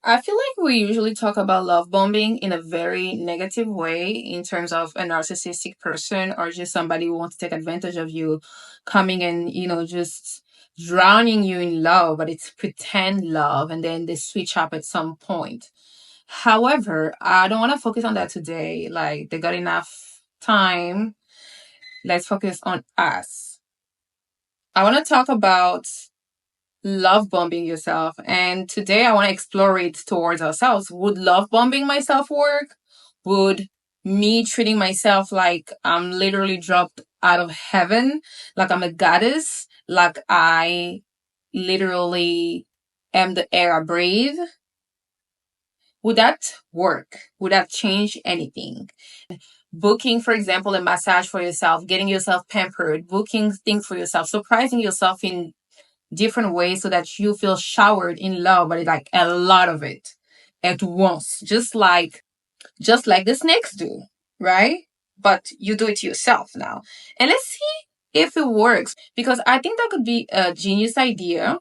I feel like we usually talk about love bombing in a very negative way in terms of a narcissistic person or just somebody who wants to take advantage of you coming and, just drowning you in love, but it's pretend love and then they switch up at some point. However, I don't want to focus on that today. Like, they got enough time. Let's focus on us. I want to talk about love bombing yourself. And today I want to explore it towards ourselves. Would love bombing myself work? Would me treating myself like I'm literally dropped out of heaven, like I'm a goddess, like I literally am the air I breathe? Would that work? Would that change anything? Booking, for example, a massage for yourself, getting yourself pampered, booking things for yourself, surprising yourself in different ways so that you feel showered in love, but like a lot of it at once, just like the snakes do, right? But you do it to yourself now. And let's see if it works, because I think that could be a genius idea.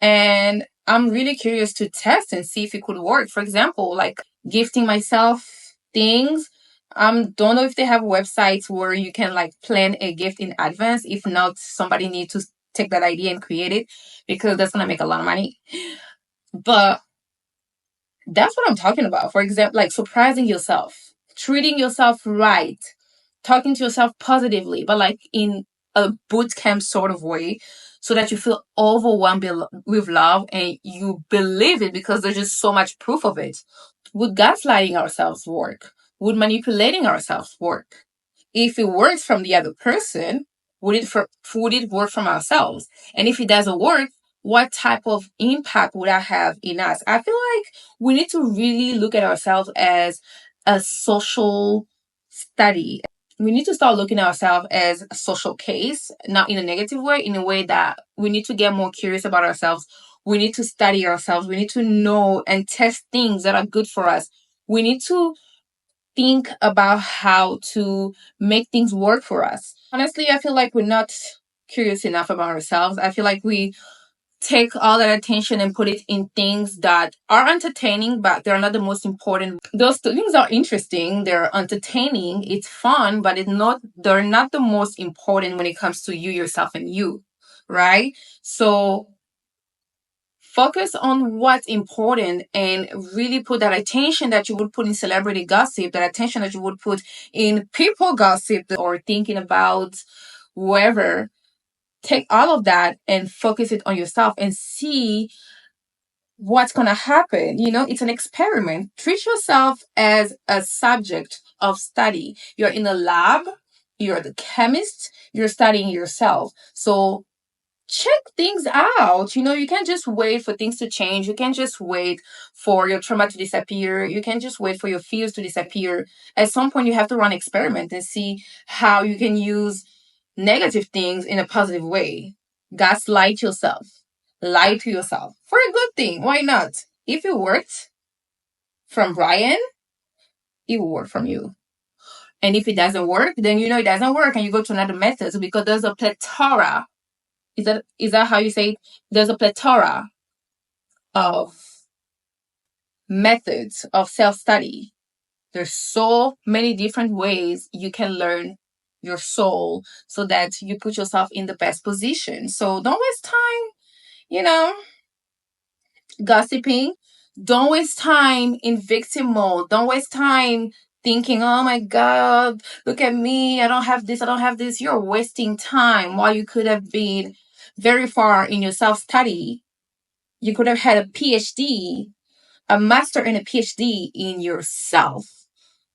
And I'm really curious to test and see if it could work. For example, like gifting myself things. Don't know if they have websites where you can like plan a gift in advance. If not, somebody needs to take that idea and create it, because that's gonna make a lot of money. But that's what I'm talking about. For example, like surprising yourself, treating yourself right, talking to yourself positively, but like in a boot camp sort of way, so that you feel overwhelmed with love and you believe it because there's just so much proof of it. Would gaslighting ourselves work? Would manipulating ourselves work? If it works from the other person, would it work from ourselves? And if it doesn't work, what type of impact would that have in us? I feel like we need to really look at ourselves as a social study. We need to start looking at ourselves as a social case, not in a negative way, in a way that we need to get more curious about ourselves. We need to study ourselves. We need to know and test things that are good for us. We need to think about how to make things work for us. Honestly, I feel like we're not curious enough about ourselves. I feel like we take all that attention and put it in things that are entertaining, but they're not the most important. Those things are interesting, they're entertaining, it's fun, but they're not the most important when it comes to you, yourself, and you, right? So focus on what's important and really put that attention that you would put in celebrity gossip, that attention that you would put in people gossip or thinking about whoever. Take all of that and focus it on yourself and see what's going to happen. It's an experiment. Treat yourself as a subject of study. You're in a lab, you're the chemist, you're studying yourself. So check things out. You can't just wait for things to change. You can't just wait for your trauma to disappear. You can't just wait for your fears to disappear. At some point, you have to run an experiment and see how you can use negative things in a positive way. Gaslight yourself. Lie to yourself for a good thing. Why not? If it worked from Brian, it will work from you. And if it doesn't work, then it doesn't work and you go to another method, because there's a plethora. Is that how you say it? There's a plethora of methods of self-study. There's so many different ways you can learn your soul so that you put yourself in the best position. So don't waste time, gossiping. Don't waste time in victim mode. Don't waste time thinking, oh my God, look at me. I don't have this. I don't have this. You're wasting time while you could have been very far in your self-study. You could have had a PhD, a master and a PhD in yourself,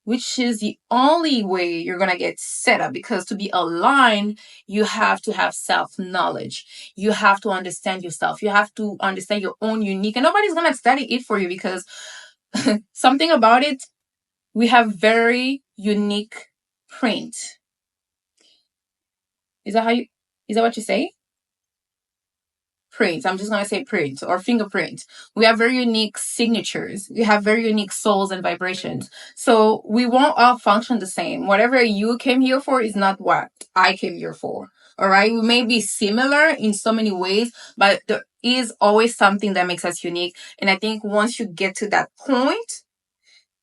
which is the only way you're going to get set up, because to be aligned, you have to have self-knowledge. You have to understand yourself. You have to understand your own unique, and nobody's going to study it for you, because something about it, we have very unique print. Is that what you say? Print. I'm just going to say print or fingerprint. We have very unique signatures. We have very unique souls and vibrations. So we won't all function the same. Whatever you came here for is not what I came here for. All right. We may be similar in so many ways, but is always something that makes us unique. And I think once you get to that point,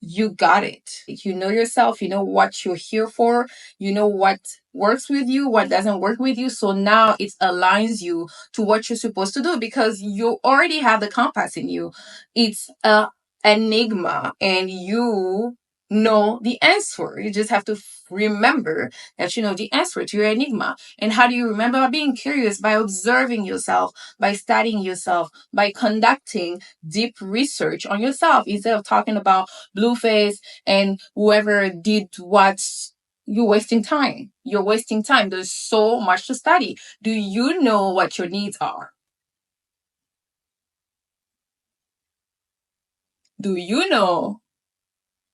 you got it. You know yourself, you know what you're here for, you know what works with you, what doesn't work with you. So now it aligns you to what you're supposed to do because you already have the compass in you. It's a enigma and you know the answer. You just have to remember that you know the answer to your enigma. And how do you remember? By being curious, by observing yourself, by studying yourself, by conducting deep research on yourself instead of talking about Blueface and whoever did what. You're wasting time. You're wasting time. There's so much to study. Do you know what your needs are? Do you know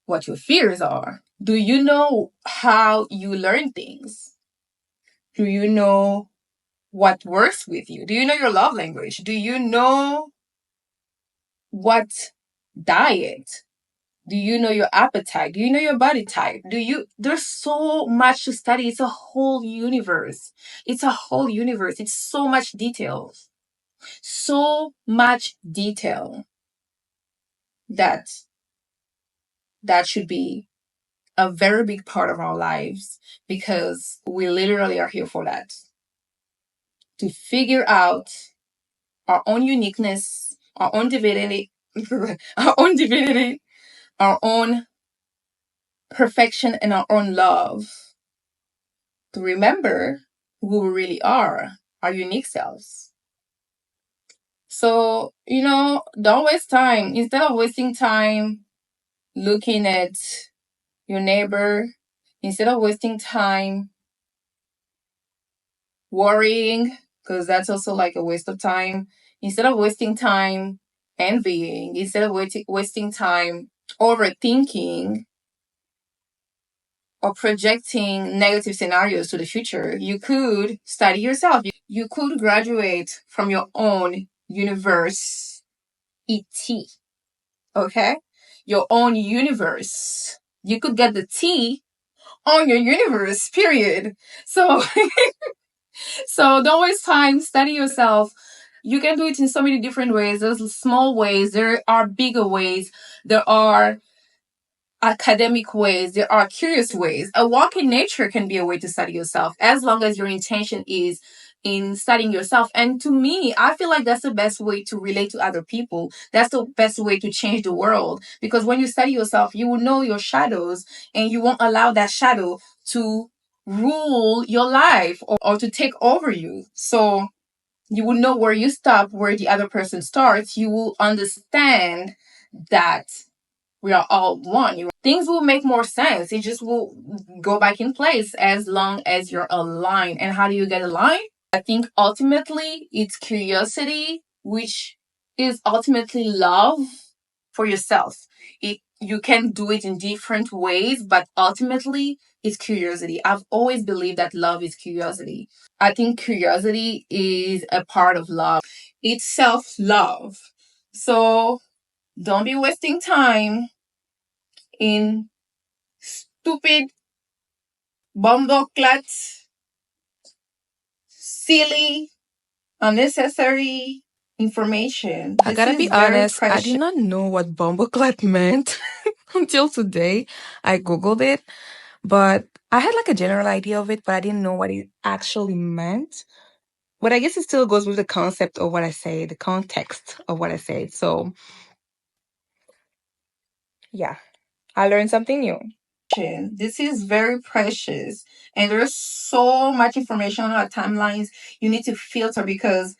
what your fears are? Do you know how you learn things? Do you know what works with you? Do you know your love language? Do you know what diet? Do you know your appetite? Do you know your body type? There's so much to study. It's a whole universe. It's a whole universe. It's so much details. So much detail that that should be a very big part of our lives because we literally are here for that. To figure out our own uniqueness, our own divinity, our own divinity, our own perfection, and our own love. To remember who we really are, our unique selves. So, don't waste time. Instead of wasting time looking at your neighbor, instead of wasting time worrying, because that's also like a waste of time, instead of wasting time envying, instead of wasting time overthinking or projecting negative scenarios to the future, you could study yourself. You could graduate from your own universe ET, okay? Your own universe. You could get the T on your universe, period. So so don't waste time, study yourself. You can do it in so many different ways. There's small ways, there are bigger ways, there are academic ways, there are curious ways. A walk in nature can be a way to study yourself as long as your intention is in studying yourself. And to me, I feel like that's the best way to relate to other people. That's the best way to change the world. Because when you study yourself, you will know your shadows and you won't allow that shadow to rule your life or to take over you. So you will know where you stop, where the other person starts. You will understand that we are all one. Things will make more sense. It just will go back in place as long as you're aligned. And how do you get aligned? I think ultimately it's curiosity, which is ultimately love for yourself. You can do it in different ways, but ultimately it's curiosity. I've always believed that love is curiosity. I think curiosity is a part of love. It's self-love. So don't be wasting time in stupid, bumbleclat, silly, unnecessary information. I gotta be honest, I did not know what bumbleclap meant until today. I googled it, but I had like a general idea of it, but I didn't know what it actually meant. But I guess it still goes with the concept of what I say, the context of what I say. So yeah, I learned something new. This is very precious, and there's so much information on our timelines you need to filter because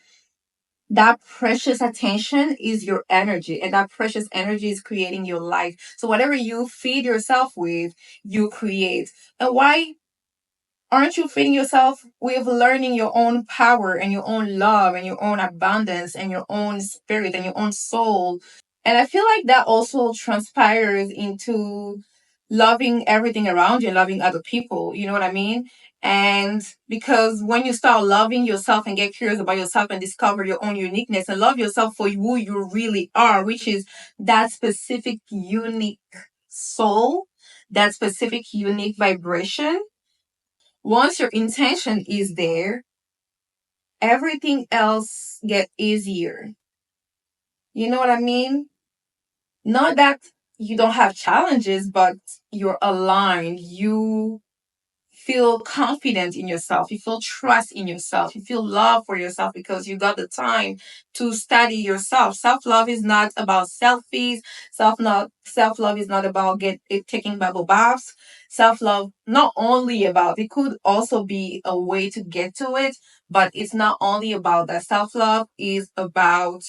that precious attention is your energy, and that precious energy is creating your life. So whatever you feed yourself with, you create. And why aren't you feeding yourself with learning your own power and your own love and your own abundance and your own spirit and your own soul? And I feel like that also transpires into loving everything around you and loving other people. You know what I mean? And because when you start loving yourself and get curious about yourself and discover your own uniqueness and love yourself for who you really are, which is that specific, unique soul, that specific, unique vibration. Once your intention is there, everything else get easier. You know what I mean? Not that you don't have challenges, but you're aligned. You feel confident in yourself. You feel trust in yourself. You feel love for yourself because you got the time to study yourself. Self love is not about selfies. Self love is not about taking bubble baths. Self love not only about, it could also be a way to get to it, but it's not only about that. Self love is about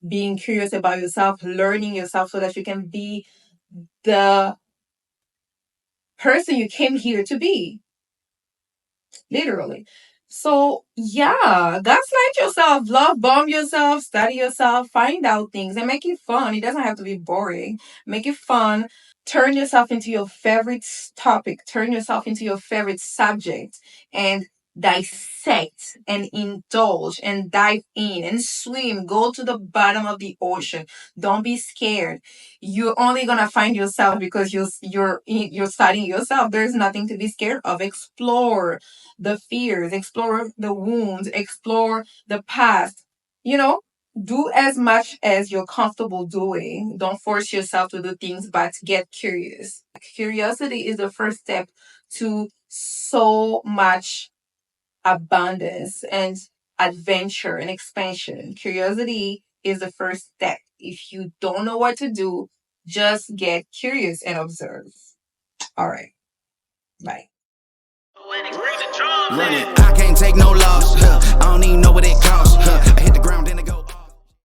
being curious about yourself, learning yourself so that you can be the person you came here to be, literally. So yeah, gaslight yourself, love bomb yourself, study yourself, find out things and make it fun. It doesn't have to be boring. Make it fun. Turn yourself into your favorite topic. Turn yourself into your favorite subject and dissect and indulge and dive in and swim. Go to the bottom of the ocean. Don't be scared. You're only gonna find yourself because you're studying yourself. There's nothing to be scared of. Explore the fears, explore the wounds, explore the past. You know, do as much as you're comfortable doing. Don't force yourself to do things, but get curious. Curiosity is the first step to so much abundance and adventure and expansion. Curiosity is the first step. If you don't know what to do, just get curious and observe. All right. Bye. Running, I can't take no loss. I don't even know what it costs. I hit the ground, then